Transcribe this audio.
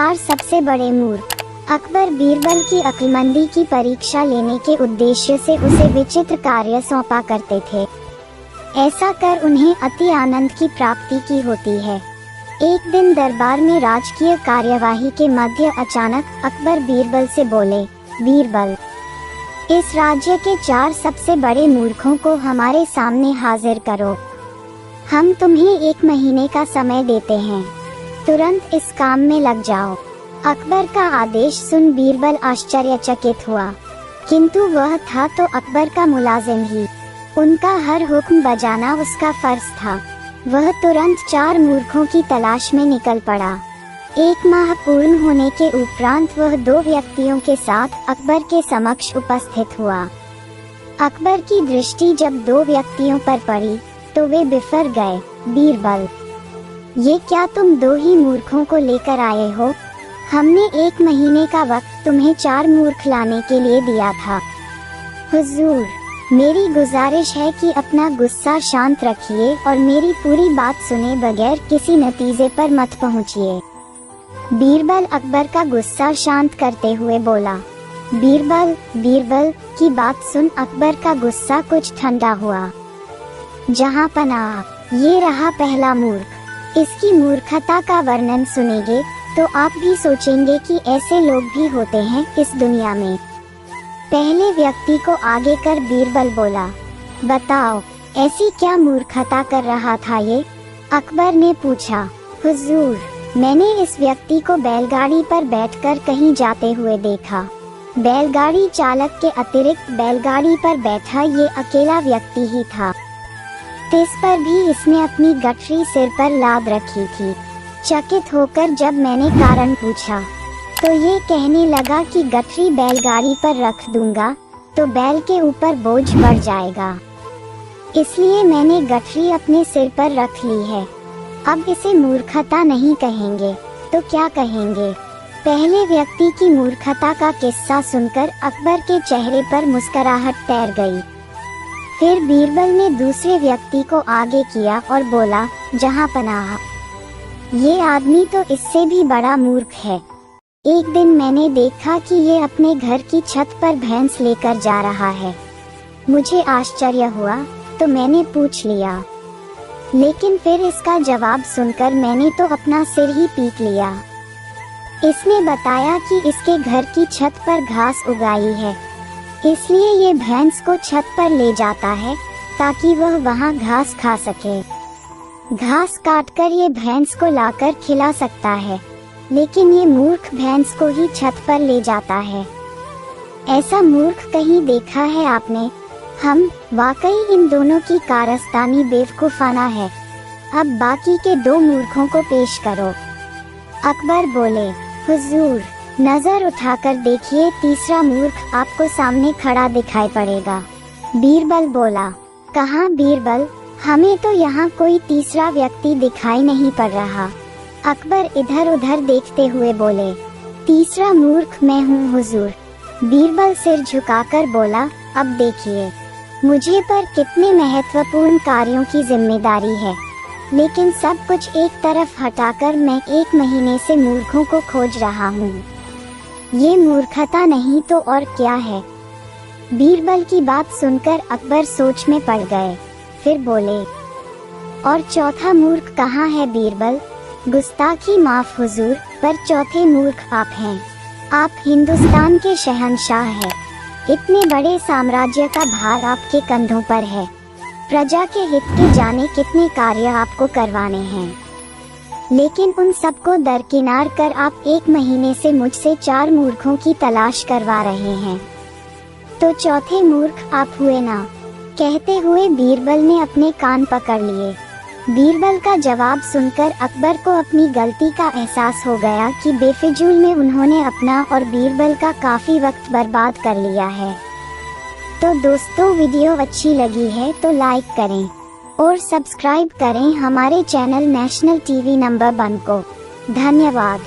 4 सबसे बड़े मूर्ख। अकबर बीरबल की अक्लमंदी की परीक्षा लेने के उद्देश्य से उसे विचित्र कार्य सौंपा करते थे। ऐसा कर उन्हें अति आनंद की प्राप्ति की होती है। एक दिन दरबार में राजकीय कार्यवाही के मध्य अचानक अकबर बीरबल से बोले, बीरबल, इस राज्य के 4 सबसे बड़े मूर्खों को हमारे सामने हाजिर करो। हम तुम्हें 1 महीने का समय देते हैं, तुरंत इस काम में लग जाओ। अकबर का आदेश सुन बीरबल आश्चर्यचकित हुआ, किंतु वह था तो अकबर का मुलाजिम ही, उनका हर हुक्म बजाना उसका फर्ज था। वह तुरंत 4 मूर्खों की तलाश में निकल पड़ा। 1 माह पूर्ण होने के उपरांत वह 2 व्यक्तियों के साथ अकबर के समक्ष उपस्थित हुआ। अकबर की दृष्टि जब 2 व्यक्तियों पर पड़ी तो वे बिफर गए। बीरबल, ये क्या तुम 2 ही मूर्खों को लेकर आए हो? हमने 1 महीने का वक्त तुम्हें 4 मूर्ख लाने के लिए दिया था। हुजूर, मेरी गुजारिश है कि अपना गुस्सा शांत रखिए और मेरी पूरी बात सुने बगैर किसी नतीजे पर मत पहुंचिए। बीरबल अकबर का गुस्सा शांत करते हुए बोला। बीरबल की बात सुन अकबर का गुस्सा कुछ ठंडा हुआ। जहां पनाह, ये रहा पहला मूर्ख। इसकी मूर्खता का वर्णन सुनेंगे तो आप भी सोचेंगे कि ऐसे लोग भी होते हैं इस दुनिया में। पहले व्यक्ति को आगे कर बीरबल बोला, बताओ ऐसी क्या मूर्खता कर रहा था ये? अकबर ने पूछा। हुजूर, मैंने इस व्यक्ति को बैलगाड़ी पर बैठकर कहीं जाते हुए देखा। बैलगाड़ी चालक के अतिरिक्त बैलगाड़ी पर बैठा ये अकेला व्यक्ति ही था। तिस पर भी इसने अपनी गठरी सिर पर लाद रखी थी। चकित होकर जब मैंने कारण पूछा तो ये कहने लगा कि गठरी बैलगाड़ी पर रख दूंगा तो बैल के ऊपर बोझ बढ़ जाएगा, इसलिए मैंने गठरी अपने सिर पर रख ली है। अब इसे मूर्खता नहीं कहेंगे तो क्या कहेंगे? पहले व्यक्ति की मूर्खता का किस्सा सुनकर अकबर के चेहरे पर मुस्कुराहट तैर गई। फिर बीरबल ने दूसरे व्यक्ति को आगे किया और बोला, जहां पनाह, ये आदमी तो इससे भी बड़ा मूर्ख है। एक दिन मैंने देखा कि ये अपने घर की छत पर भैंस लेकर जा रहा है। मुझे आश्चर्य हुआ तो मैंने पूछ लिया, लेकिन फिर इसका जवाब सुनकर मैंने तो अपना सिर ही पीट लिया। इसने बताया कि इसके घर की छत पर घास उगाई है, इसलिए ये भैंस को छत पर ले जाता है ताकि वह वहाँ घास खा सके। घास काटकर ये भैंस को लाकर खिला सकता है, लेकिन ये मूर्ख भैंस को ही छत पर ले जाता है। ऐसा मूर्ख कहीं देखा है आपने? हम वाकई इन दोनों की कारस्तानी बेवकूफाना है। अब बाकी के 2 मूर्खों को पेश करो। अकबर बोले, हुजूर, नजर उठाकर देखिए, तीसरा मूर्ख आपको सामने खड़ा दिखाई पड़ेगा। बीरबल बोला, कहाँ बीरबल? हमें तो यहाँ कोई तीसरा व्यक्ति दिखाई नहीं पड़ रहा। अकबर इधर उधर देखते हुए बोले, तीसरा मूर्ख मैं हूँ हुजूर। बीरबल सिर झुकाकर बोला, अब देखिए, मुझे पर कितने महत्वपूर्ण कार्यों की जिम्मेदारी है, लेकिन सब कुछ एक तरफ हटाकर मैं 1 महीने से मूर्खों को खोज रहा हूँ। ये मूर्खता नहीं तो और क्या है? बीरबल की बात सुनकर अकबर सोच में पड़ गए। फिर बोले, और चौथा मूर्ख कहाँ है बीरबल? गुस्ताखी माफ हुजूर, पर चौथे मूर्ख आप हैं। आप हिंदुस्तान के शहंशाह हैं। इतने बड़े साम्राज्य का भार आपके कंधों पर है। प्रजा के हित के जाने कितने कार्य आपको करवाने हैं, लेकिन उन सबको दरकिनार कर आप 1 महीने से मुझसे 4 मूर्खों की तलाश करवा रहे हैं। तो चौथे मूर्ख आप हुए ना? कहते हुए बीरबल ने अपने कान पकड़ लिए। बीरबल का जवाब सुनकर अकबर को अपनी गलती का एहसास हो गया कि बेफिजूल में उन्होंने अपना और बीरबल का काफी वक्त बर्बाद कर लिया है। तो दोस्तों, वीडियो अच्छी लगी है तो लाइक करें और सब्सक्राइब करें हमारे चैनल नेशनल टीवी नंबर 1 को। धन्यवाद।